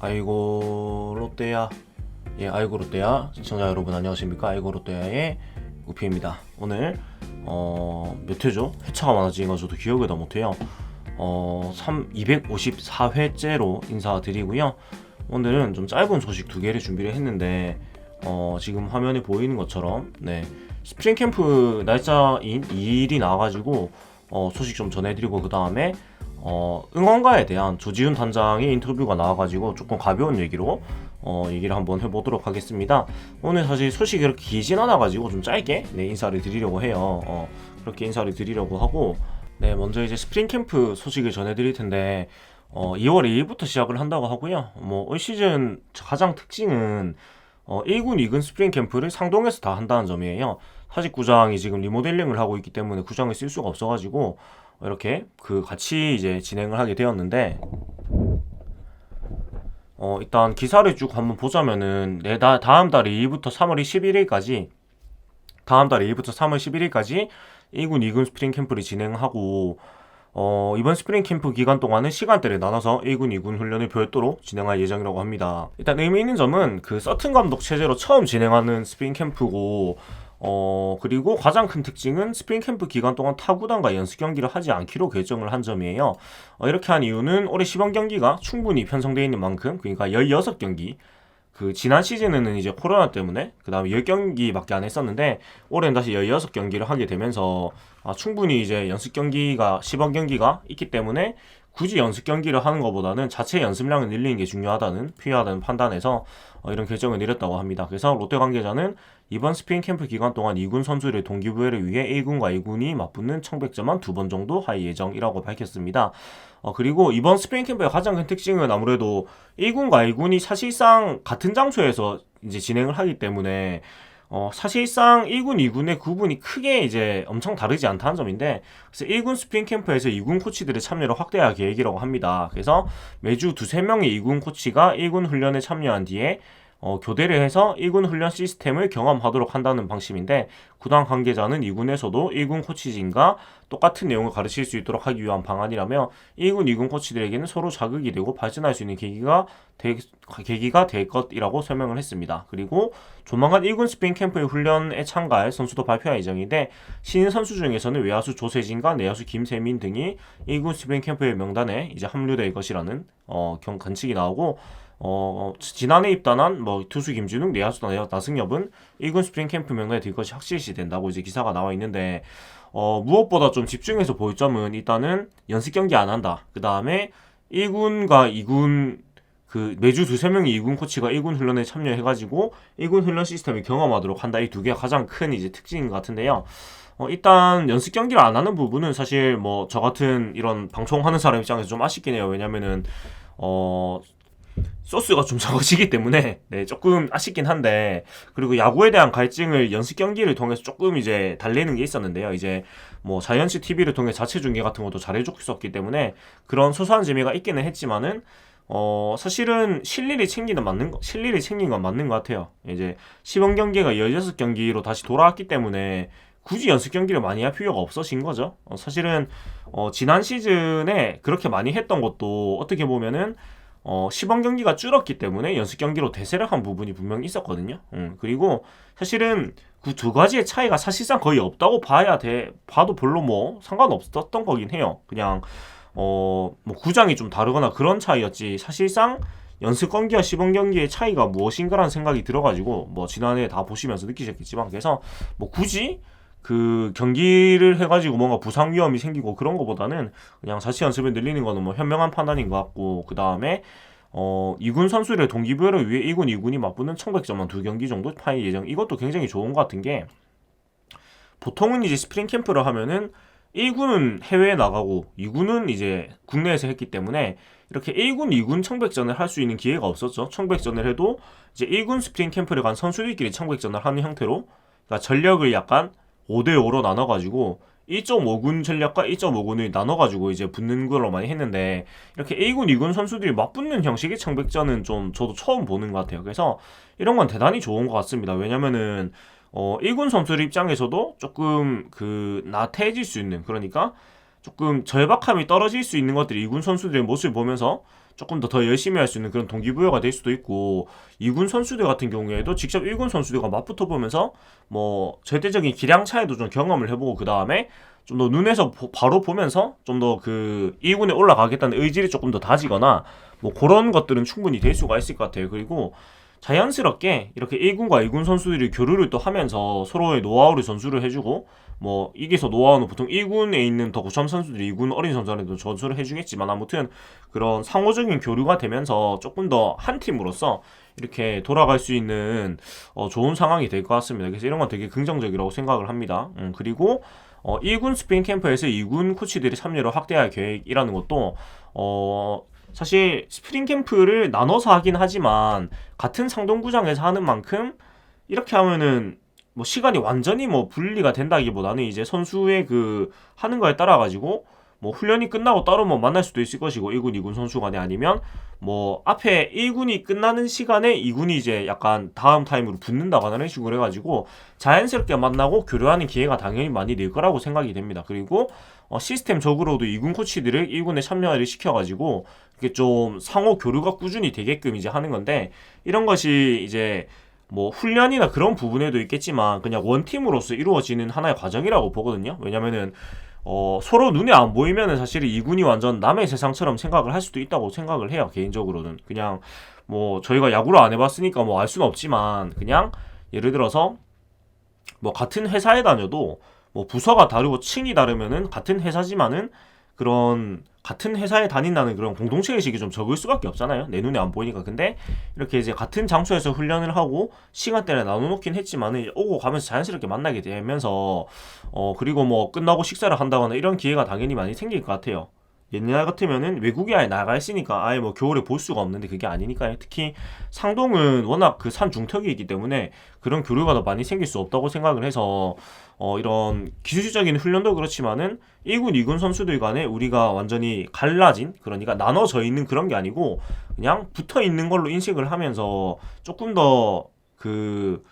아이고 롯데야. 아이고 롯데야 시청자 여러분 안녕하십니까. 아이고 롯데야의 우피입니다. 오늘 몇 회죠? 회차가 많아지니까 저도 기억을 다 못해요. 254회째로 인사드리고요. 오늘은 좀 짧은 소식 두 개를 준비를 했는데 지금 화면에 보이는 것처럼 스프링 캠프 날짜인 2일이 나와가지고 소식 좀 전해드리고, 그 다음에 응원가에 대한 조지훈 단장의 인터뷰가 나와가지고 조금 가벼운 얘기로 얘기를 한번 해보도록 하겠습니다. 오늘 사실 소식이 그렇게 길진 않아가지고 좀 짧게 인사를 드리려고 해요. 그렇게 인사를 드리려고 하고, 먼저 이제 스프링 캠프 소식을 전해드릴 텐데 2월 2일부터 시작을 한다고 하고요. 올 시즌 가장 특징은 1군, 2군 스프링 캠프를 상동에서 다 한다는 점이에요. 사직 구장이 지금 리모델링을 하고 있기 때문에 구장을 쓸 수가 없어가지고 이렇게 같이 이제 진행을 하게 되었는데, 일단 기사를 쭉 한번 보자면은 다음 달 2일부터 3월 11일까지 1군, 2군 스프링 캠프를 진행하고, 이번 스프링 캠프 기간 동안은 시간대를 나눠서 1군, 2군 훈련을 별도로 진행할 예정이라고 합니다. 일단 의미 있는 점은 서튼 감독 체제로 처음 진행하는 스프링 캠프고, 그리고 가장 큰 특징은 스프링 캠프 기간 동안 타구단과 연습 경기를 하지 않기로 결정을 한 점이에요. 이렇게 한 이유는 올해 시범 경기가 충분히 편성되어 있는 만큼, 그러니까 16경기, 지난 시즌에는 이제 코로나 때문에 그 다음에 10경기밖에 안 했었는데 올해는 다시 16경기를 하게 되면서 충분히 이제 연습 경기가, 시범 경기가 있기 때문에 굳이 연습 경기를 하는 것보다는 자체 연습량을 늘리는 게 필요하다는 판단에서 이런 결정을 내렸다고 합니다. 그래서 롯데 관계자는 이번 스프링 캠프 기간 동안 2군 선수를 동기부여를 위해 1군과 2군이 맞붙는 청백전만 2번 정도 할 예정이라고 밝혔습니다. 그리고 이번 스프링 캠프의 가장 큰 특징은 아무래도 1군과 2군이 사실상 같은 장소에서 이제 진행을 하기 때문에 사실상 1군, 2군의 구분이 크게 이제 엄청 다르지 않다는 점인데, 그래서 1군 스프링 캠프에서 2군 코치들의 참여를 확대할 계획이라고 합니다. 그래서 매주 2~3명의 2군 코치가 1군 훈련에 참여한 뒤에 교대를 해서 1군 훈련 시스템을 경험하도록 한다는 방침인데, 구단 관계자는 2군에서도 1군 코치진과 똑같은 내용을 가르칠 수 있도록 하기 위한 방안이라며 1군, 2군 코치들에게는 서로 자극이 되고 발전할 수 있는 계기가 될 것이라고 설명을 했습니다. 그리고 조만간 1군 스프링 캠프의 훈련에 참가할 선수도 발표할 예정인데, 신인 선수 중에서는 외야수 조세진과 내야수 김세민 등이 1군 스프링 캠프의 명단에 이제 합류될 것이라는 관측이 나오고, 지난해 입단한 투수 김진욱, 내야수 나승엽은 1군 스프링 캠프 명단에 들 것이 확실시 된다고 이제 기사가 나와 있는데, 무엇보다 좀 집중해서 볼 점은 일단은 연습 경기 안 한다. 그 다음에 1군과 2군 매주 2~3명의 2군 코치가 1군 훈련에 참여해가지고 1군 훈련 시스템을 경험하도록 한다. 이 두 개가 가장 큰 이제 특징인 것 같은데요. 일단 연습 경기를 안 하는 부분은 사실 저 같은 이런 방송하는 사람 입장에서 좀 아쉽긴 해요. 왜냐면은 소스가 좀 적어지기 때문에 조금 아쉽긴 한데, 그리고 야구에 대한 갈증을 연습 경기를 통해서 조금 이제 달래는 게 있었는데요. 이제 자이언츠 TV를 통해 자체 중계 같은 것도 잘해줬었기 때문에 그런 소소한 재미가 있기는 했지만은 사실은 실리를 챙긴 건 맞는 것 같아요. 이제 시범 경기가 16경기로 다시 돌아왔기 때문에 굳이 연습 경기를 많이 할 필요가 없어진 거죠. 사실은 지난 시즌에 그렇게 많이 했던 것도 어떻게 보면은 시범 경기가 줄었기 때문에 연습 경기로 대세를 한 부분이 분명히 있었거든요. 그리고 사실은 그 두 가지의 차이가 사실상 거의 없다고 봐도 별로 상관없었던 거긴 해요. 그냥 구장이 좀 다르거나 그런 차이였지, 사실상 연습 경기와 시범 경기의 차이가 무엇인가라는 생각이 들어가지고 지난해 다 보시면서 느끼셨겠지만, 그래서 굳이 경기를 해가지고 뭔가 부상 위험이 생기고 그런 거보다는 그냥 자체 연습을 늘리는 거는 현명한 판단인 것 같고, 그 다음에 2군 선수를 동기부여를 위해 1군, 2군이 맞붙는 청백전만 2경기 정도 파일 예정. 이것도 굉장히 좋은 것 같은 게, 보통은 이제 스프링 캠프를 하면은 1군은 해외에 나가고 2군은 이제 국내에서 했기 때문에 이렇게 1군, 2군 청백전을 할 수 있는 기회가 없었죠. 청백전을 해도 이제 1군 스프링 캠프를 간 선수들끼리 청백전을 하는 형태로, 그러니까 전력을 약간 5대5로 나눠가지고 1.5군 전력과 1.5군을 나눠가지고 이제 붙는 걸로 많이 했는데, 이렇게 1군, 2군 선수들이 맞붙는 형식의 청백전은 좀 저도 처음 보는 것 같아요. 그래서 이런 건 대단히 좋은 것 같습니다. 왜냐면은 1군 선수들 입장에서도 조금 나태해질 수 있는, 그러니까 조금 절박함이 떨어질 수 있는 것들이 2군 선수들의 모습을 보면서 조금 더 열심히 할 수 있는 그런 동기부여가 될 수도 있고, 2군 선수들 같은 경우에도 직접 1군 선수들과 맞붙어 보면서 뭐 절대적인 기량 차이도 좀 경험을 해보고, 그 다음에 좀 더 눈에서 바로 보면서 좀 더 그 2군에 올라가겠다는 의지를 조금 더 다지거나, 뭐 그런 것들은 충분히 될 수가 있을 것 같아요. 그리고 자연스럽게 이렇게 1군과 2군 선수들이 교류를 또 하면서 서로의 노하우를 전수를 해주고, 뭐 이게서 노하우는 보통 1군에 있는 더 고참 선수들이 2군 어린 선수한테도 전수를 해주겠지만, 아무튼 그런 상호적인 교류가 되면서 조금 더 한 팀으로서 이렇게 돌아갈 수 있는 좋은 상황이 될 것 같습니다. 그래서 이런 건 되게 긍정적이라고 생각을 합니다. 그리고 1군 스프링 캠프에서 2군 코치들이 참여를 확대할 계획이라는 것도, 사실 스프링 캠프를 나눠서 하긴 하지만 같은 상동구장에서 하는 만큼 이렇게 하면은 뭐 시간이 완전히 뭐 분리가 된다기보다는 이제 선수의 그 하는 거에 따라 가지고 뭐 훈련이 끝나고 따로 뭐 만날 수도 있을 것이고, 1군, 2군 선수 간에, 아니면 뭐 앞에 1군이 끝나는 시간에 2군이 이제 약간 다음 타임으로 붙는다거나 이런 식으로 해가지고 자연스럽게 만나고 교류하는 기회가 당연히 많이 늘 거라고 생각이 됩니다. 그리고 시스템적으로도 2군 코치들을 1군에 참여를 시켜가지고 이게 좀 상호 교류가 꾸준히 되게끔 이제 하는 건데, 이런 것이 이제 뭐 훈련이나 그런 부분에도 있겠지만 그냥 원팀으로서 이루어지는 하나의 과정이라고 보거든요. 왜냐면은 서로 눈에 안 보이면은 사실 2군이 완전 남의 세상처럼 생각을 할 수도 있다고 생각을 해요. 개인적으로는 그냥 뭐 저희가 야구를 안 해봤으니까 뭐 알 수는 없지만, 그냥 예를 들어서 뭐 같은 회사에 다녀도 뭐 부서가 다르고 층이 다르면은 같은 회사지만은 그런 같은 회사에 다닌다는 그런 공동체 의식이 좀 적을 수밖에 없잖아요. 내 눈에 안 보이니까. 근데 이렇게 이제 같은 장소에서 훈련을 하고 시간대를 나눠놓긴 했지만은 오고 가면서 자연스럽게 만나게 되면서 그리고 뭐 끝나고 식사를 한다거나 이런 기회가 당연히 많이 생길 것 같아요. 옛날 같으면은 외국에 아예 나가 있으니까 아예 뭐 겨울에 볼 수가 없는데, 그게 아니니까요. 특히 상동은 워낙 그 산 중턱이기 때문에 그런 교류가 더 많이 생길 수 없다고 생각을 해서, 이런 기술적인 훈련도 그렇지만은 1군, 2군 선수들 간에 우리가 완전히 갈라진, 그러니까 나눠져 있는 그런 게 아니고 그냥 붙어 있는 걸로 인식을 하면서 조금 더 그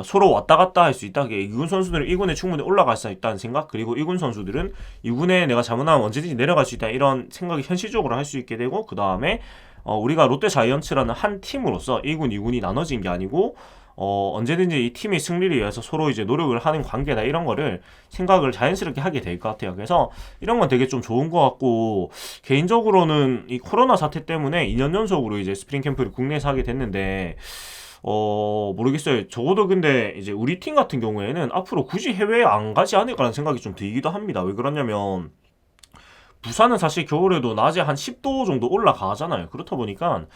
서로 왔다 갔다 할 수 있다. 2군 선수들은 1군에 충분히 올라갈 수 있다는 생각, 그리고 1군 선수들은 2군에 내가 잘못하면 언제든지 내려갈 수 있다, 이런 생각이 현실적으로 할 수 있게 되고, 그 다음에 우리가 롯데 자이언츠라는 한 팀으로서 1군, 2군이 나눠진 게 아니고 언제든지 이 팀의 승리를 위해서 서로 이제 노력을 하는 관계다, 이런 거를 생각을 자연스럽게 하게 될 것 같아요. 그래서 이런 건 되게 좀 좋은 것 같고, 개인적으로는 이 코로나 사태 때문에 2년 연속으로 이제 스프링 캠프를 국내에서 하게 됐는데, 모르겠어요. 적어도 근데 이제 우리 팀 같은 경우에는 앞으로 굳이 해외에 안 가지 않을까라는 생각이 좀 들기도 합니다. 왜 그러냐면 부산은 사실 겨울에도 낮에 한 10도 정도 올라가잖아요. 그렇다 보니까,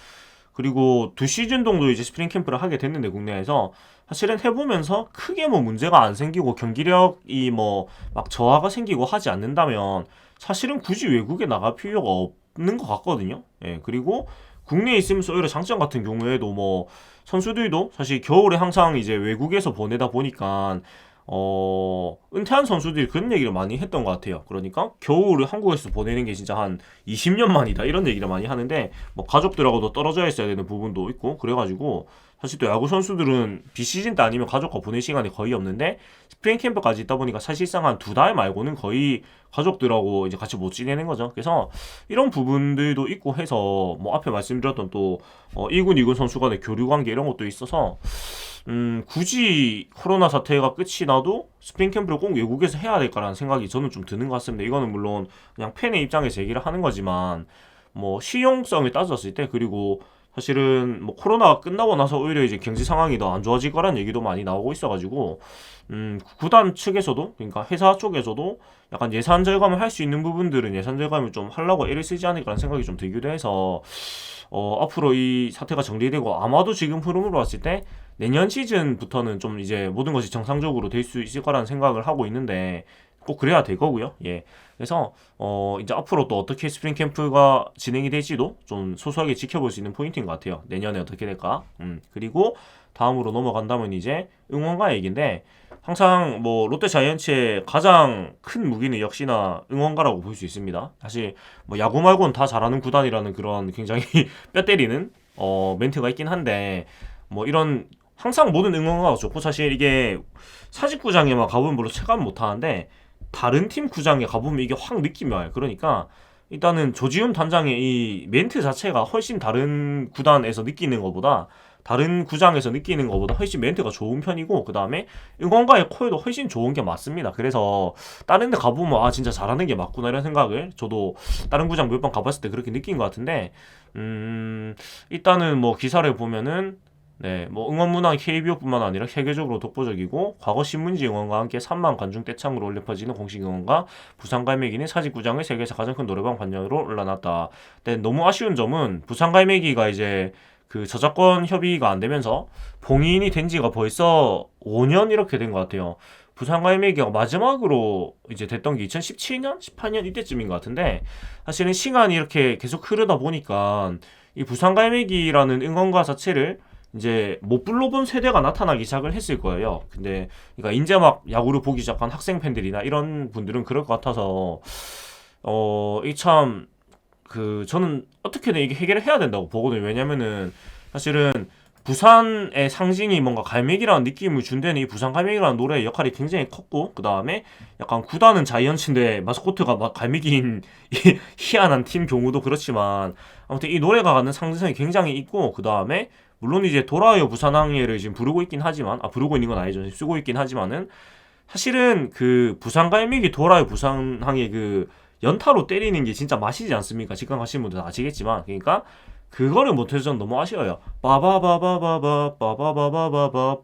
그리고 2시즌 정도 이제 스프링 캠프를 하게 됐는데 국내에서 사실은 해보면서 크게 뭐 문제가 안 생기고 경기력이 뭐 막 저하가 생기고 하지 않는다면 사실은 굳이 외국에 나갈 필요가 없는 것 같거든요. 예, 그리고 국내에 있으면서 오히려 장점 같은 경우에도 뭐 선수들도 사실 겨울에 항상 이제 외국에서 보내다 보니까 은퇴한 선수들이 그런 얘기를 많이 했던 것 같아요. 그러니까 겨울을 한국에서 보내는 게 진짜 한 20년 만이다, 이런 얘기를 많이 하는데, 뭐 가족들하고도 떨어져 있어야 되는 부분도 있고 그래가지고 사실 또 야구 선수들은 비시즌 때 아니면 가족과 보낼 시간이 거의 없는데, 스프링 캠프까지 있다 보니까 사실상 한 2달 말고는 거의 가족들하고 이제 같이 못 지내는 거죠. 그래서 이런 부분들도 있고 해서 뭐 앞에 말씀드렸던 또 1군, 2군 선수 간의 교류 관계 이런 것도 있어서 굳이 코로나 사태가 끝이 나도 스프링 캠프를 꼭 외국에서 해야 될까라는 생각이 저는 좀 드는 것 같습니다. 이거는 물론 그냥 팬의 입장에서 얘기를 하는 거지만, 뭐 실용성을 따졌을 때, 그리고 사실은 뭐 코로나가 끝나고 나서 오히려 이제 경제 상황이 더 안 좋아질 거라는 얘기도 많이 나오고 있어가지고, 구단 측에서도, 그러니까 회사 쪽에서도 약간 예산 절감을 할 수 있는 부분들은 예산 절감을 좀 하려고 애를 쓰지 않을까라는 생각이 좀 들기도 해서, 앞으로 이 사태가 정리되고 아마도 지금 흐름으로 봤을 때 내년 시즌부터는 좀 이제 모든 것이 정상적으로 될 수 있을 거라는 생각을 하고 있는데, 꼭 그래야 될 거고요. 예. 그래서 이제 앞으로 또 어떻게 스프링 캠프가 진행이 될지도 좀 소소하게 지켜볼 수 있는 포인트인 것 같아요. 내년에 어떻게 될까? 그리고 다음으로 넘어간다면 이제 응원가 얘기인데, 항상 뭐 롯데 자이언츠의 가장 큰 무기는 역시나 응원가라고 볼 수 있습니다. 사실 뭐 야구 말고는 다 잘하는 구단이라는 그런 굉장히 뼈 때리는 멘트가 있긴 한데, 뭐 이런 항상 모든 응원가가 좋고, 사실 이게 사직구장에만 가보면 별로 체감 못하는데 다른 팀 구장에 가보면 이게 확 느낌이 와요. 그러니까 일단은 조지훈 단장의 이 멘트 자체가 훨씬 다른 구단에서 느끼는 것보다 다른 구장에서 느끼는 것보다 훨씬 멘트가 좋은 편이고 그 다음에 응원가의 코에도 훨씬 좋은 게 맞습니다. 그래서 다른 데 가보면 아 진짜 잘하는 게 맞구나 이런 생각을 저도 다른 구장 몇 번 가봤을 때 그렇게 느낀 것 같은데 일단은 뭐 기사를 보면은 네, 뭐 응원 문화는 KBO뿐만 아니라 세계적으로 독보적이고 과거 신문지 응원과 함께 3만 관중 떼창으로 울려 퍼지는 공식 응원가 부산 갈매기는 사직구장의 세계에서 가장 큰 노래방 관장으로 올라났다. 근데 너무 아쉬운 점은 부산 갈매기가 이제 그 저작권 협의가 안 되면서 봉인이 된 지가 벌써 5년 이렇게 된 것 같아요. 부산 갈매기가 마지막으로 이제 됐던 게 2017년, 18년 이때쯤인 것 같은데 사실은 시간이 이렇게 계속 흐르다 보니까 이 부산 갈매기라는 응원가 자체를 이제 못 불러본 세대가 나타나기 시작을 했을 거예요. 근데 그러니까 이제 막 야구를 보기 시작한 학생 팬들이나 이런 분들은 그럴 것 같아서 이 참 그 저는 어떻게든 이게 해결을 해야 된다고 보거든요. 왜냐면은 사실은 부산의 상징이 뭔가 갈매기라는 느낌을 준 데는 이 부산 갈매기라는 노래의 역할이 굉장히 컸고 그 다음에 약간 구단은 자이언츠인데 마스코트가 막 갈매기인 이 희한한 팀 경우도 그렇지만 아무튼 이 노래가 갖는 상징성이 굉장히 있고 그 다음에 물론 이제 돌아요 부산항해를 지금 부르고 있긴 하지만 부르고 있는 건 아니죠. 쓰고 있긴 하지만은 사실은 그 부산 갈매기 돌아요 부산항해 그 연타로 때리는 게 진짜 맛이지 않습니까? 직관 가시는 분들은 아시겠지만 그러니까 그거를 못해서 전 너무 아쉬워요. 빠바바바바바 빠바바바바바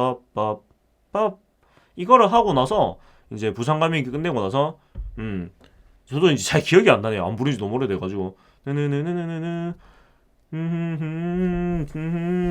빠바바바바바 이거를 하고 나서 이제 부산 갈매기 끝내고 나서 저도 이제 잘 기억이 안 나네요. 안 부른 지 너무 오래돼가지고 느느느느느느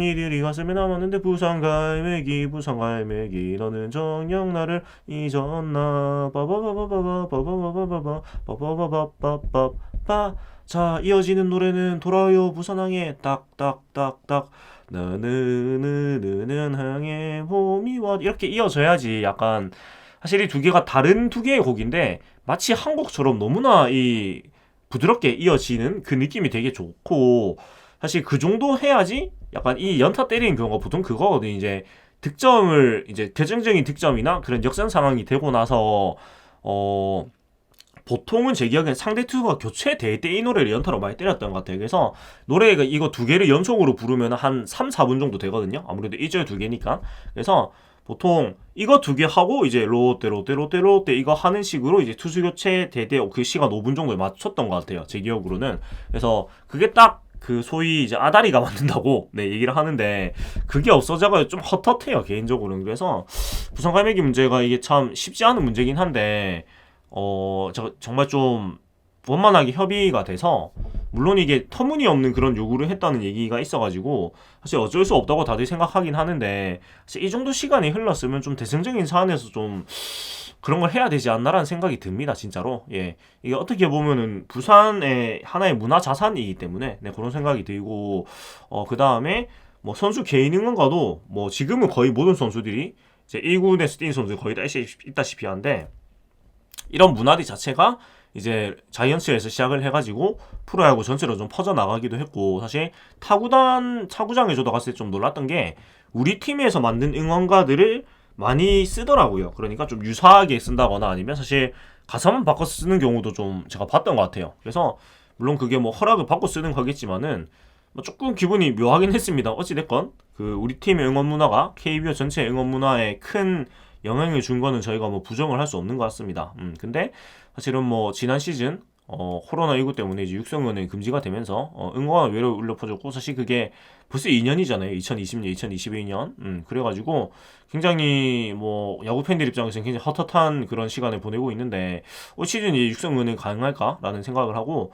이들이 가슴에 남았는데 부산 갈매기 부산 갈매기 너는 정녕 나를 잊었나 빠바바바바바 빠바바바바바 빠바바바바바바 자 이어지는 노래는 돌아요 부산항에 딱딱딱딱 너는 항해 봄이 와 이렇게 이어져야지 약간 사실 이 두 개가 다른 두 개의 곡인데 마치 한 곡처럼 너무나 이 부드럽게 이어지는 그 느낌이 되게 좋고 사실 그 정도 해야지 약간 이 연타 때리는 경우가 보통 그거거든. 이제 득점을 이제 결정적인 득점이나 그런 역전 상황이 되고 나서 보통은 제 기억엔 상대 투수가 교체될 때 이 노래를 연타로 많이 때렸던 것 같아요. 그래서 노래가 이거 두 개를 연속으로 부르면 한 3, 4분 정도 되거든요. 아무래도 1절 두 개니까. 그래서 보통 이거 두 개 하고 이제 롯데 이거 하는 식으로 이제 투수 교체 대대 그 시간 5분 정도에 맞췄던 것 같아요. 제 기억으로는. 그래서 그게 딱 그 소위 이제 아다리가 만든다고 네 얘기를 하는데 그게 없어져가지고 좀 헛헛해요 개인적으로는. 그래서 부산 갈매기 문제가 이게 참 쉽지 않은 문제긴 한데 정말 좀 원만하게 협의가 돼서 물론 이게 터무니없는 그런 요구를 했다는 얘기가 있어가지고 사실 어쩔 수 없다고 다들 생각하긴 하는데 사실 이 정도 시간이 흘렀으면 좀 대승적인 사안에서 좀 그런 걸 해야 되지 않나라는 생각이 듭니다 진짜로. 예 이게 어떻게 보면은 부산의 하나의 문화 자산이기 때문에 네 그런 생각이 들고 그 다음에 뭐 선수 개인 응원가도 뭐 지금은 거의 모든 선수들이 이제 1군에서 뛰는 선수들이 거의 다 있다시피 한데 이런 문화들 자체가 이제 자이언츠에서 시작을 해가지고 프로야구 전체로 좀 퍼져나가기도 했고 사실 타구장에 저도 갔을 때 좀 놀랐던 게 우리 팀에서 만든 응원가들을 많이 쓰더라고요. 그러니까 좀 유사하게 쓴다거나 아니면 사실 가사만 바꿔 쓰는 경우도 좀 제가 봤던 것 같아요. 그래서 물론 그게 뭐 허락을 받고 쓰는 거겠지만은 뭐 조금 기분이 묘하긴 했습니다. 어찌됐건 그 우리 팀의 응원 문화가 KBO 전체 응원 문화에 큰 영향을 준 거는 저희가 뭐 부정을 할 수 없는 것 같습니다. 근데 사실은 뭐 지난 시즌 코로나19 때문에 이제 육성응원이 금지가 되면서 응원가 외로 울려 퍼졌고 사실 그게 벌써 2년이잖아요. 2020년, 2022년. 그래가지고 굉장히 뭐 야구 팬들 입장에서는 굉장히 헛헛한 그런 시간을 보내고 있는데 올 시즌 이 육성응원이 가능할까라는 생각을 하고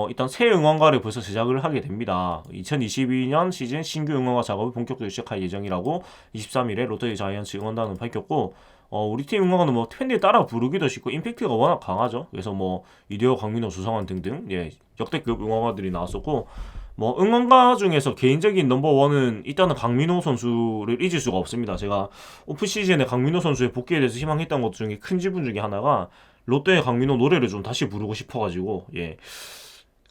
일단 새 응원가를 벌써 제작을 하게 됩니다. 2022년 시즌 신규 응원가 작업을 본격적으로 시작할 예정이라고 23일에 롯데 자이언츠 응원단은 밝혔고 우리 팀 응원가는 뭐 팬들이 따라 부르기도 쉽고 임팩트가 워낙 강하죠. 그래서 뭐 이대호, 강민호, 주성환 등등 예 역대급 응원가들이 나왔었고 뭐 응원가 중에서 개인적인 넘버원은 일단은 강민호 선수를 잊을 수가 없습니다. 제가 오프 시즌에 강민호 선수의 복귀에 대해서 희망했던 것 중에 큰 지분 중에 하나가 롯데의 강민호 노래를 좀 다시 부르고 싶어가지고 예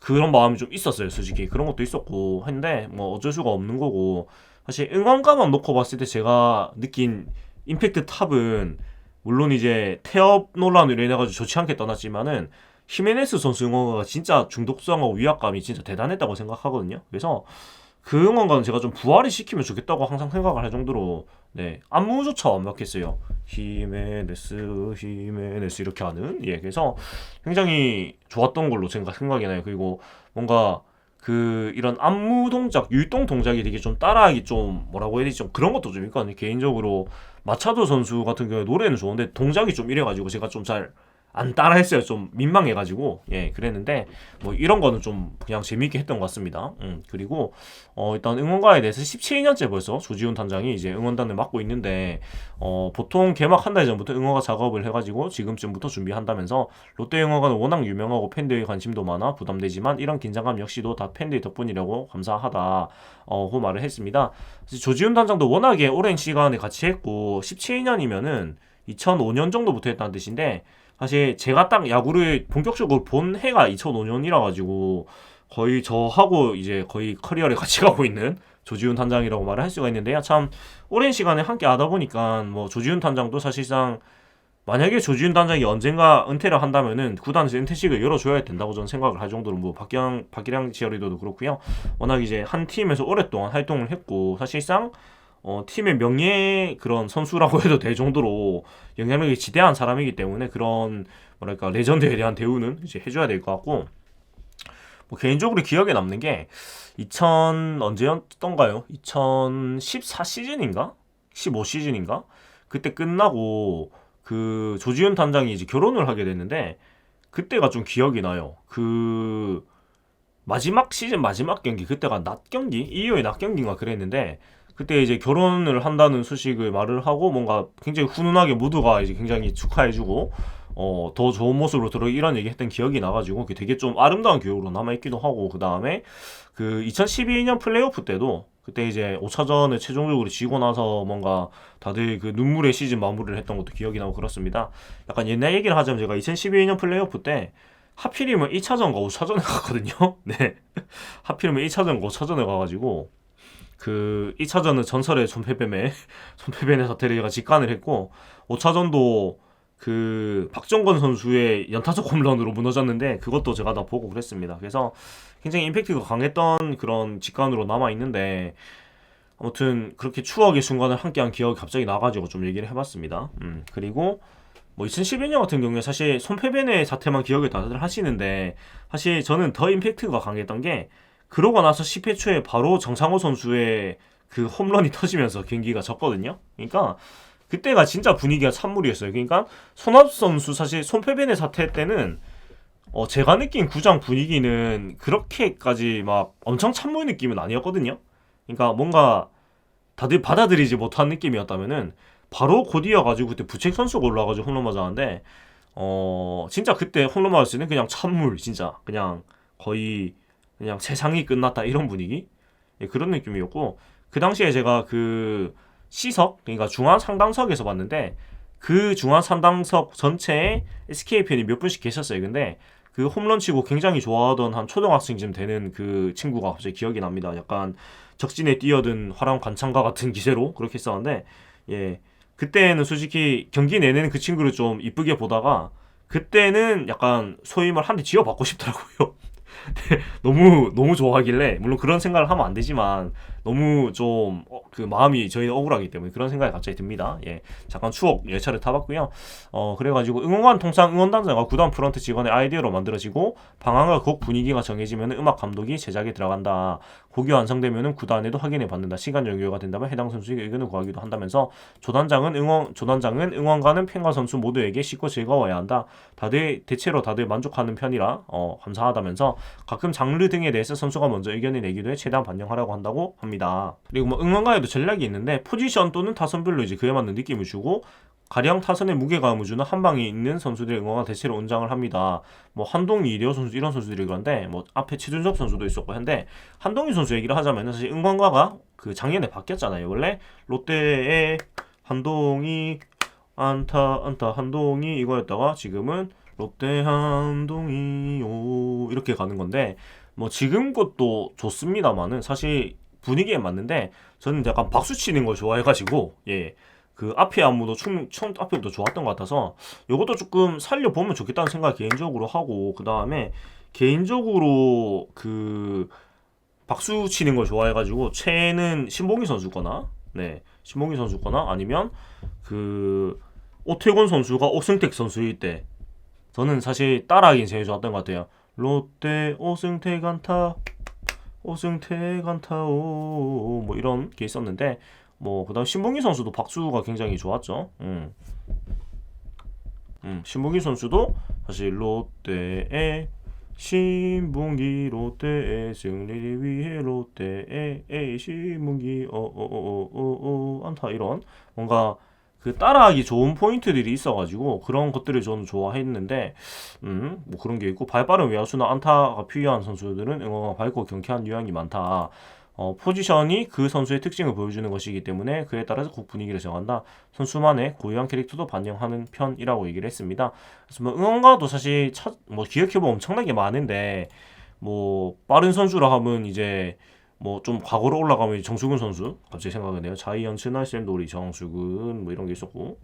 그런 마음이 좀 있었어요. 솔직히 그런 것도 있었고 했는데 뭐 어쩔 수가 없는 거고 사실 응원가만 놓고 봤을 때 제가 느낀 임팩트 탑은 물론 이제 태업 논란으로 인해가지고 좋지 않게 떠났지만은 히메네스 선수 응원가가 진짜 중독성하고 위압감이 진짜 대단했다고 생각하거든요. 그래서 그 응원가는 제가 좀 부활을 시키면 좋겠다고 항상 생각을 할 정도로 네 안무조차 완벽했어요. 히메네스 히메네스 이렇게 하는 그래서 굉장히 좋았던 걸로 제가 생각이 나요. 그리고 뭔가 그 이런 안무 동작, 율동 동작이 되게 좀 따라하기 좀 뭐라고 해야 되지? 좀 그런 것도 좀 있거든요. 개인적으로 마차도 선수 같은 경우에 노래는 좋은데 동작이 좀 이래가지고 제가 좀 잘 안 따라했어요. 좀 민망해가지고 그랬는데 뭐 이런 거는 좀 그냥 재미있게 했던 것 같습니다. 그리고 일단 응원가에 대해서 17년째 벌써 조지훈 단장이 이제 응원단을 맡고 있는데 보통 개막 한 달 전부터 응원가 작업을 해가지고 지금쯤부터 준비한다면서 롯데 응원가는 워낙 유명하고 팬들의 관심도 많아 부담되지만 이런 긴장감 역시도 다 팬들 덕분이라고 감사하다 고 말을 했습니다. 조지훈 단장도 워낙에 오랜 시간에 같이 했고 17년이면은 2005년 정도부터 했다는 뜻인데 사실 제가 딱 야구를 본격적으로 본 해가 2005년이라 가지고 거의 저하고 이제 거의 커리어를 같이 가고 있는 조지훈 단장이라고 말을 할 수가 있는데요. 참 오랜 시간에 함께 하다 보니까 뭐 조지훈 단장도 사실상 만약에 조지훈 단장이 언젠가 은퇴를 한다면은 구단에서 은퇴식을 열어줘야 된다고 저는 생각을 할 정도로 뭐 박기량 지어리더도 그렇고요. 워낙 이제 한 팀에서 오랫동안 활동을 했고 사실상 팀의 명예 그런 선수라고 해도 될 정도로 영향력이 지대한 사람이기 때문에 그런 뭐랄까 레전드에 대한 대우는 이제 해줘야 될 것 같고 뭐 개인적으로 기억에 남는 게 2000 언제였던가요? 2014 시즌인가? 15 시즌인가? 그때 끝나고 그 조지훈 단장이 이제 결혼을 하게 됐는데 그때가 좀 기억이 나요. 그 마지막 시즌 마지막 경기 그때가 낮 경기 2호의 낮 경기인가 그랬는데 그때 이제 결혼을 한다는 소식을 말을 하고 뭔가 굉장히 훈훈하게 모두가 이제 굉장히 축하해주고 더 좋은 모습으로 들어 이런 얘기 했던 기억이 나가지고 그게 되게 좀 아름다운 기억으로 남아있기도 하고 그 다음에 그 2012년 플레이오프 때도 그때 이제 5차전을 최종적으로 지고 나서 뭔가 다들 그 눈물의 시즌 마무리를 했던 것도 기억이 나고 그렇습니다. 약간 옛날 얘기를 하자면 제가 2012년 플레이오프 때 하필이면 1차전과 5차전에 갔거든요. 네. 하필이면 1차전과 5차전에 가가지고 그 2차전은 전설의 손패배의 사태를 제가 직관을 했고 5차전도 그 박정건 선수의 연타석 홈런으로 무너졌는데 그것도 제가 다 보고 그랬습니다. 그래서 굉장히 임팩트가 강했던 그런 직관으로 남아 있는데 아무튼 그렇게 추억의 순간을 함께한 기억이 갑자기 나가지고 좀 얘기를 해봤습니다. 그리고 뭐 2011년 같은 경우에 사실 손패배의 사태만 기억을 다들 하시는데 사실 저는 더 임팩트가 강했던 게 그러고 나서 10회 초에 바로 정상호 선수의 그 홈런이 터지면서 경기가 졌거든요. 그러니까 그때가 진짜 분위기가 찬물이었어요. 그러니까 손합 선수 사실 손패배의 사태 때는 제가 느낀 구장 분위기는 그렇게까지 막 엄청 찬물 느낌은 아니었거든요. 그러니까 뭔가 다들 받아들이지 못한 느낌이었다면은 바로 곧이어가지고 그때 부책 선수가 올라와가지고 홈런 맞았는데 진짜 그때 홈런 맞았을 때는 그냥 찬물 진짜 그냥 거의 그냥 세상이 끝났다 이런 분위기 그런 느낌이었고 그 당시에 제가 그 C석 그러니까 중앙 상당석에서 봤는데 그 중앙 상당석 전체에 SK 팬이 몇 분씩 계셨어요. 근데 그 홈런 치고 굉장히 좋아하던 한 초등학생쯤 되는 그 친구가 갑자기 기억이 납니다. 약간 적진에 뛰어든 화랑 관창가 같은 기세로 그렇게 했었는데 그때는 솔직히 경기 내내는 그 친구를 좀 이쁘게 보다가 그때는 약간 소위 말 한 대 지어받고 싶더라고요. 너무 좋아하길래 물론 그런 생각을 하면 안 되지만 너무 좀 그 마음이 저희는 억울하기 때문에 그런 생각이 갑자기 듭니다. 잠깐 추억 열차를 타봤고요. 그래가지고 응원관 통상 응원단장과 구단 프런트 직원의 아이디어로 만들어지고 방향과 곡 분위기가 정해지면 음악 감독이 제작에 들어간다. 곡이 완성되면 구단에도 확인해 받는다. 시간 연결가 된다면 해당 선수에게 의견을 구하기도 한다면서 조단장은 응원가는 팬과 선수 모두에게 쉽고 즐거워야 한다. 대체로 다들 만족하는 편이라 감사하다면서 가끔 장르 등에 대해서 선수가 먼저 의견을 내기도 해 최대한 반영하려고 한다고 합니다. 그리고 뭐 응원가에도 전략이 있는데 포지션 또는 타선별로 이제 그에 맞는 느낌을 주고 가령 타선의 무게감을 주는 한 방에 있는 선수들의 응원가 대체로 은장을 합니다. 뭐 한동희, 이대호 선수 이런 선수들이 그런데 뭐 앞에 최준섭 선수도 있었고 한데 한동희 선수 얘기를 하자면 사실 응원가가 그 작년에 바뀌었잖아요. 원래 롯데의 한동희 안타 한동희 이거였다가 지금은 롯데 한동이요 이렇게 가는 건데 뭐 지금 것도 좋습니다만은 사실 분위기에 맞는데 저는 약간 박수 치는 걸 좋아해가지고 그 앞에 안무도 총 앞에도 좋았던 것 같아서 이것도 조금 살려보면 좋겠다는 생각 개인적으로 하고, 그 다음에 개인적으로 그 박수 치는 걸 좋아해가지고 최애는 신봉기 선수거나, 네, 신봉기 선수거나 아니면 그 오태곤 선수가 오승택 선수일 때 저는 사실 따라하기 제일 좋았던 것 같아요. 롯데 오승택 안타, 오승택 안타, 뭐 이런 게 있었는데, 뭐 그다음 신봉기 선수도 박수가 굉장히 좋았죠. 신봉기 선수도 사실 롯데의 신봉기 롯데의 승리를 위해 롯데의 신봉기 안타, 이런 뭔가 그 따라하기 좋은 포인트들이 있어가지고 그런 것들을 저는 좋아했는데, 뭐 그런 게 있고, 발 빠른 외야수나 안타가 필요한 선수들은 응원가 밝고 경쾌한 유형이 많다. 포지션이 그 선수의 특징을 보여주는 것이기 때문에 그에 따라서 곡 분위기를 정한다. 선수만의 고유한 캐릭터도 반영하는 편이라고 얘기를 했습니다. 그래서 뭐 응원가도 사실 뭐 기억해보면 엄청나게 많은데, 뭐 빠른 선수라 하면 이제 뭐 좀 과거로 올라가면 이제 정수근 선수 갑자기 생각나네요. 자이언츠 날쌘돌이 정수근 뭐 이런 게 있었고,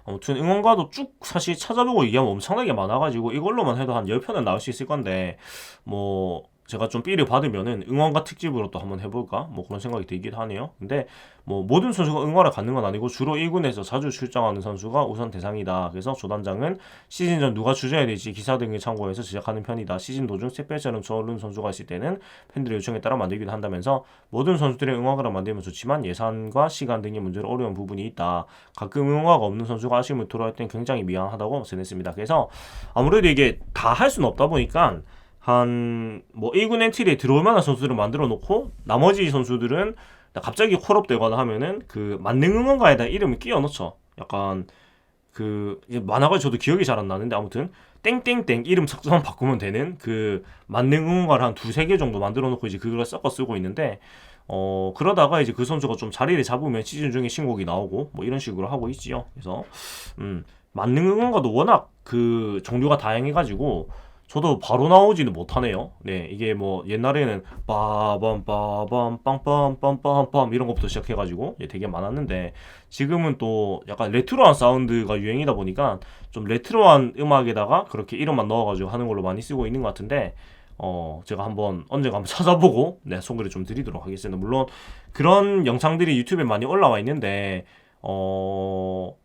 아무튼 응원가도 쭉 사실 찾아보고 얘기하면 엄청나게 많아가지고 이걸로만 해도 한 10편은 나올 수 있을 건데, 뭐 제가 좀 삐를 받으면은 응원가 특집으로 또 한번 해볼까? 뭐 그런 생각이 들기도 하네요. 근데 뭐 모든 선수가 응원을 갖는 건 아니고 주로 1군에서 자주 출장하는 선수가 우선 대상이다. 그래서 조단장은 시즌 전 누가 주저해야 될지 기사 등을 참고해서 제작하는 편이다. 시즌 도중 특별처럼 저른 선수가 있을 때는 팬들의 요청에 따라 만들기도 한다면서, 모든 선수들의 응원가를 만들면 좋지만 예산과 시간 등의 문제로 어려운 부분이 있다. 가끔 응원가가 없는 선수가 아쉬움을 토로할 땐 굉장히 미안하다고 전했습니다. 그래서 아무래도 이게 다 할 수는 없다 보니까 한 뭐 1군 엔트리에 들어올 만한 선수들을 만들어 놓고 나머지 선수들은 갑자기 콜업 되거나 하면은 그 만능 응원가에다 이름을 끼워 넣죠. 약간 그 만화가 저도 기억이 잘 안 나는데, 아무튼 땡땡땡 이름 석자만 바꾸면 되는 그 만능 응원가를 한 두세 개 정도 만들어 놓고 이제 그걸 섞어 쓰고 있는데, 그러다가 이제 그 선수가 좀 자리를 잡으면 시즌 중에 신곡이 나오고 뭐 이런 식으로 하고 있지요. 그래서 만능 응원가도 워낙 그 종류가 다양해가지고 저도 바로 나오지는 못하네요. 네, 이게 뭐 옛날에는 빠밤 빠밤 빵빰빰빰빰 이런 것부터 시작해가지고 되게 많았는데, 지금은 또 약간 레트로한 사운드가 유행이다 보니까 좀 레트로한 음악에다가 그렇게 이름만 넣어가지고 하는 걸로 많이 쓰고 있는 것 같은데, 제가 언젠가 한번 찾아보고 네, 소개를 좀 드리도록 하겠습니다. 물론 그런 영상들이 유튜브에 많이 올라와 있는데, 뭐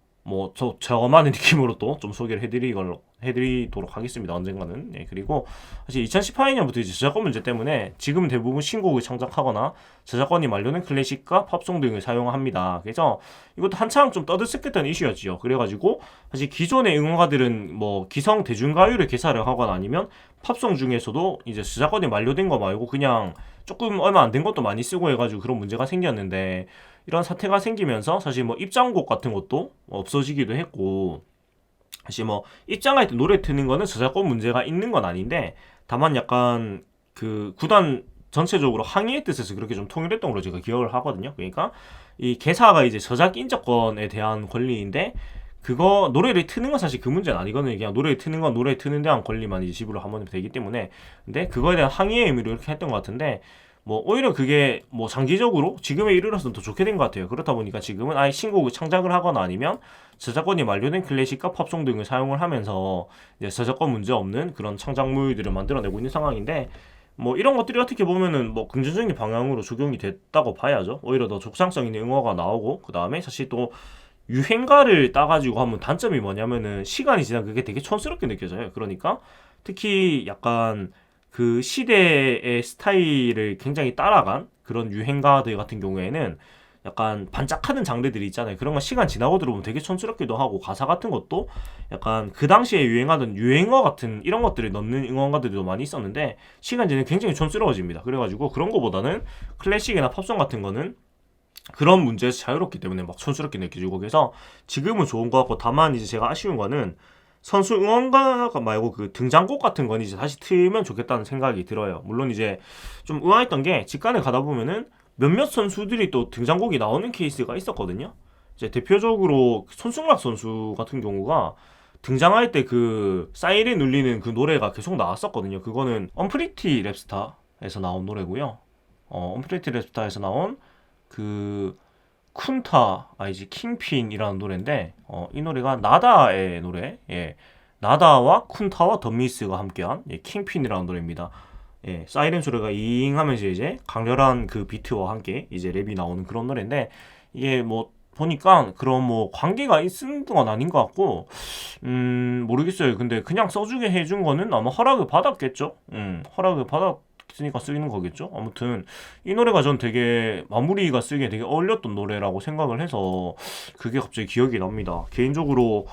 저만의 느낌으로 또 좀 소개를 해드리도록 하겠습니다. 언젠가는. 네, 그리고 사실 2018년부터 이제 저작권 문제 때문에 지금은 대부분 신곡을 창작하거나 저작권이 만료된 클래식과 팝송 등을 사용합니다. 그래서 이것도 한창 좀 떠들썩했던 이슈였지요. 그래가지고 사실 기존의 응원가들은 뭐 기성 대중가요를 개사를 하거나 아니면 팝송 중에서도 이제 저작권이 만료된 거 말고 그냥 조금 얼마 안 된 것도 많이 쓰고 해가지고 그런 문제가 생겼는데, 이런 사태가 생기면서 사실 뭐 입장곡 같은 것도 없어지기도 했고, 사실 뭐 입장할 때 노래 트는 거는 저작권 문제가 있는 건 아닌데, 다만 약간 그 구단 전체적으로 항의의 뜻에서 그렇게 좀 통일했던 걸로 제가 기억을 하거든요. 그러니까 이 개사가 이제 저작 인적권에 대한 권리인데, 그거 노래를 트는 건 사실 그 문제는 아니거든요. 그냥 노래를 트는 건 노래 트는 데한 권리만 이제 지불을 하면 되기 때문에. 근데 그거에 대한 항의의 의미로 이렇게 했던 것 같은데, 뭐 오히려 그게 뭐 장기적으로 지금에 이르러서는 더 좋게 된 것 같아요. 그렇다 보니까 지금은 아예 신곡을 창작을 하거나 아니면 저작권이 만료된 클래식과 팝송 등을 사용을 하면서 이제 저작권 문제 없는 그런 창작물들을 만들어내고 있는 상황인데, 뭐 이런 것들이 어떻게 보면은 뭐 긍정적인 방향으로 적용이 됐다고 봐야죠. 오히려 더 독창성 있는 응어가 나오고, 그 다음에 사실 또 유행가를 따가지고 하면 단점이 뭐냐면은 시간이 지나면 그게 되게 촌스럽게 느껴져요. 그러니까 특히 약간 그 시대의 스타일을 굉장히 따라간 그런 유행가들 같은 경우에는 약간 반짝하는 장르들이 있잖아요. 그런 거 시간 지나고 들어보면 되게 촌스럽기도 하고, 가사 같은 것도 약간 그 당시에 유행하던 유행어 같은 이런 것들을 넣는 응원가들도 많이 있었는데, 시간 지나면 굉장히 촌스러워집니다. 그래가지고 그런 거보다는 클래식이나 팝송 같은 거는 그런 문제에서 자유롭기 때문에 막 촌스럽게 느껴지고, 그래서 지금은 좋은 것 같고, 다만 이제 제가 아쉬운 거는 선수 응원가 말고 그 등장곡 같은 건 이제 다시 틀면 좋겠다는 생각이 들어요. 물론 이제 좀 의아했던 게 직관에 가다 보면은 몇몇 선수들이 또 등장곡이 나오는 케이스가 있었거든요. 이제 대표적으로 손승락 선수 같은 경우가 등장할 때 그 사이렌 울리는 그 노래가 계속 나왔었거든요. 그거는 언프리티 랩스타에서 나온 노래고요. 언프리티 랩스타에서 나온 그 쿤타 아이지 킹핀이라는 노래인데 이 노래가 나다의 노래. 예. 나다와 쿤타와 덤미스가 함께한 킹핀이라는 노래입니다. 예, 사이렌 소리가 잉 하면서 이제 강렬한 그 비트와 함께 이제 랩이 나오는 그런 노래인데 이게 뭐 보니까 그런 뭐 관계가 있은 건 아닌 것 같고 모르겠어요. 근데 그냥 써주게 해준 거는 아마 허락을 받았겠죠. 허락을 받았으니까 쓰이는 거겠죠. 아무튼 이 노래가 전 되게 마무리가 쓰기에 되게 어울렸던 노래라고 생각을 해서 그게 갑자기 기억이 납니다. 개인적으로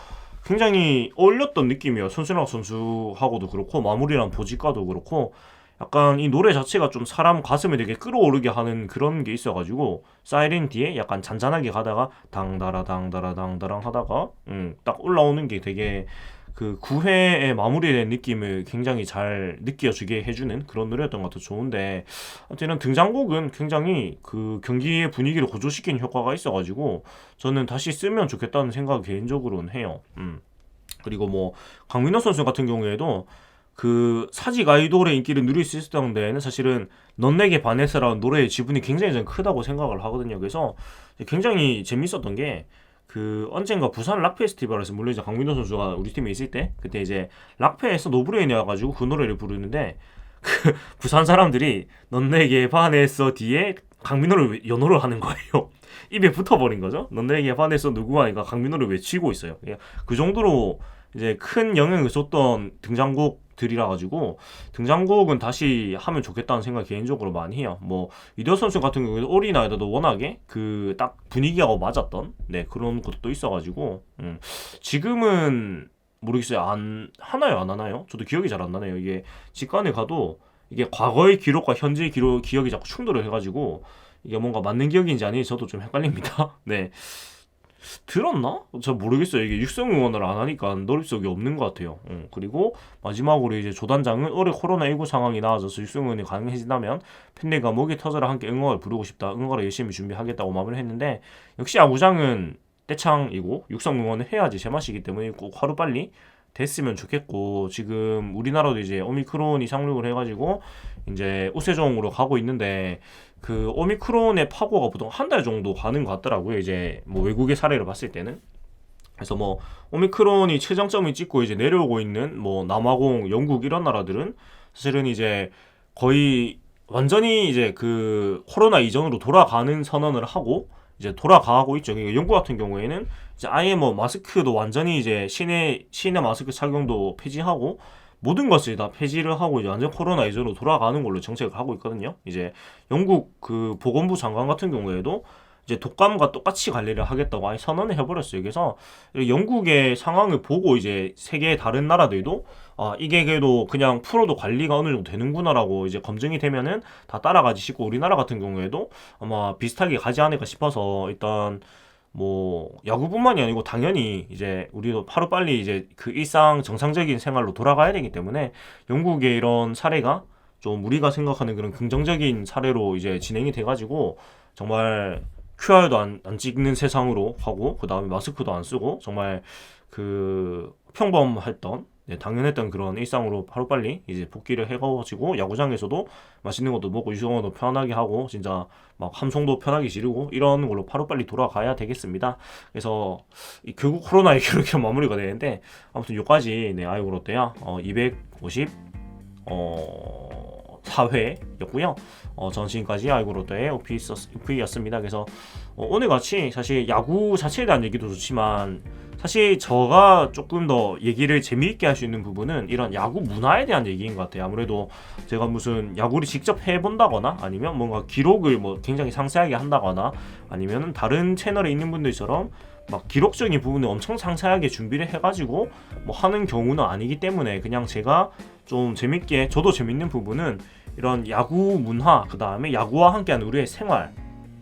굉장히 어울렸던 느낌이에요. 손순학 선수하고도 그렇고 마무리랑 보직과도 그렇고 약간 이 노래 자체가 좀 사람 가슴에 되게 끌어오르게 하는 그런 게 있어가지고 사이렌 뒤에 약간 잔잔하게 가다가 당다라 당다라 당다랑 하다가 딱 올라오는 게 되게 그 9회에 마무리된 느낌을 굉장히 잘 느껴지게 해주는 그런 노래였던 것 같아서 좋은데 아무튼 등장곡은 굉장히 그 경기의 분위기를 고조시키는 효과가 있어가지고 저는 다시 쓰면 좋겠다는 생각을 개인적으로는 해요. 그리고 뭐 강민호 선수 같은 경우에도 그 사직 아이돌의 인기를 누릴 수 있었던 데에는 사실은 넌 내게 반해서라는 노래의 지분이 굉장히 좀 크다고 생각을 하거든요. 그래서 굉장히 재밌었던 게 그 언젠가 부산 락 페스티벌에서 물론 이제 강민호 선수가 우리 팀에 있을 때 그때 이제 락페에서 노브레인이 와가지고 그 노래를 부르는데 그 부산 사람들이 넌 내게 반했어 뒤에 강민호를 연호를 하는 거예요. 입에 붙어버린 거죠. 넌 내게 반했어 누구가 아니까 강민호를 외치고 있어요. 그 정도로 이제 큰 영향을 줬던 등장곡들이라 가지고 등장곡은 다시 하면 좋겠다는 생각 개인적으로 많이 해요. 뭐 이대호 선수 같은 경우에도 어린아이들도 워낙에 그 딱 분위기하고 맞았던 그런 것도 있어가지고 지금은 모르겠어요. 안 하나요 안 하나요? 저도 기억이 잘 안 나네요. 이게 직관에 가도 이게 과거의 기록과 현재의 기억이 자꾸 충돌을 해가지고 이게 뭔가 맞는 기억인지 아닌지 저도 좀 헷갈립니다. 네. 들었나? 잘 모르겠어요. 이게 육성 응원을 안 하니까 노립속이 없는 것 같아요. 그리고 마지막으로 이제 조단장은 올해 코로나19 상황이 나아져서 육성 응원이 가능해진다면 팬들과 목이 터져라 함께 응원을 부르고 싶다. 응원을 열심히 준비하겠다고 마무리를 했는데 역시 야구장은 떼창이고 육성 응원을 해야지 제맛이기 때문에 꼭 하루빨리 됐으면 좋겠고 지금 우리나라도 이제 오미크론이 상륙을 해가지고 이제 우세종으로 가고 있는데 그 오미크론의 파고가 보통 한 달 정도 가는 것 같더라고요. 이제 뭐 외국의 사례를 봤을 때는. 그래서 뭐 오미크론이 최정점을 찍고 이제 내려오고 있는 뭐 남아공, 영국 이런 나라들은 사실은 이제 거의 완전히 이제 그 코로나 이전으로 돌아가는 선언을 하고 이제 돌아가고 있죠. 그러니까 영국 같은 경우에는 이제 아예 뭐 마스크도 완전히 이제 시내 마스크 착용도 폐지하고 모든 것을 다 폐지를 하고 이제 완전 코로나 이전으로 돌아가는 걸로 정책을 하고 있거든요. 이제 영국 그 보건부 장관 같은 경우에도 이제 독감과 똑같이 관리를 하겠다고 아예 선언을 해버렸어요. 그래서 영국의 상황을 보고 이제 세계의 다른 나라들도 이게 그래도 그냥 풀어도 관리가 어느 정도 되는구나라고 이제 검증이 되면은 다 따라가지 싶고 우리나라 같은 경우에도 아마 비슷하게 가지 않을까 싶어서 일단 뭐 야구뿐만이 아니고 당연히 이제 우리도 하루빨리 이제 그 일상 정상적인 생활로 돌아가야 되기 때문에 영국의 이런 사례가 좀 우리가 생각하는 그런 긍정적인 사례로 이제 진행이 돼가지고 정말 QR도 안 찍는 세상으로 하고 그 다음에 마스크도 안 쓰고 정말 그 평범했던 당연했던 그런 일상으로 하루빨리 이제 복귀를 해가지고 야구장에서도 맛있는 것도 먹고 유승원도 편하게 하고 진짜 막 함성도 편하게 지르고 이런 걸로 하루빨리 돌아가야 되겠습니다. 그래서 결국 코로나 얘기로 이렇게 마무리가 되는데 아무튼 여기까지 아이고 롯데야 250 4회였고요. 전 지금까지 아이고 롯데의 오피였습니다. 그래서 오늘 같이 사실 야구 자체에 대한 얘기도 좋지만 사실 저가 조금 더 얘기를 재미있게 할 수 있는 부분은 이런 야구 문화에 대한 얘기인 것 같아요. 아무래도 제가 무슨 야구를 직접 해본다거나 아니면 뭔가 기록을 뭐 굉장히 상세하게 한다거나 아니면 다른 채널에 있는 분들처럼 막 기록적인 부분을 엄청 상세하게 준비를 해가지고 뭐 하는 경우는 아니기 때문에 그냥 제가 좀 재밌게 저도 재밌는 부분은 이런 야구 문화 그 다음에 야구와 함께하는 우리의 생활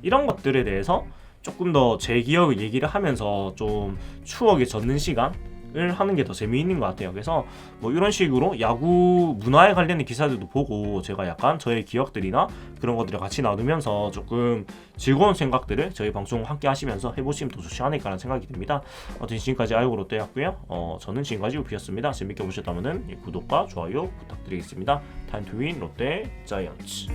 이런 것들에 대해서 조금 더 제 기억을 얘기를 하면서 좀 추억에 젖는 시간을 하는 게 더 재미있는 것 같아요. 그래서 뭐 이런 식으로 야구 문화에 관련된 기사들도 보고 제가 약간 저의 기억들이나 그런 것들을 같이 나누면서 조금 즐거운 생각들을 저희 방송 함께 하시면서 해보시면 더 좋지 않을까라는 생각이 듭니다. 아무튼 지금까지 아이고 롯데였고요. 저는 지금까지 우피였습니다. 재밌게 보셨다면 구독과 좋아요 부탁드리겠습니다. 타임 투 윈 롯데 자이언츠.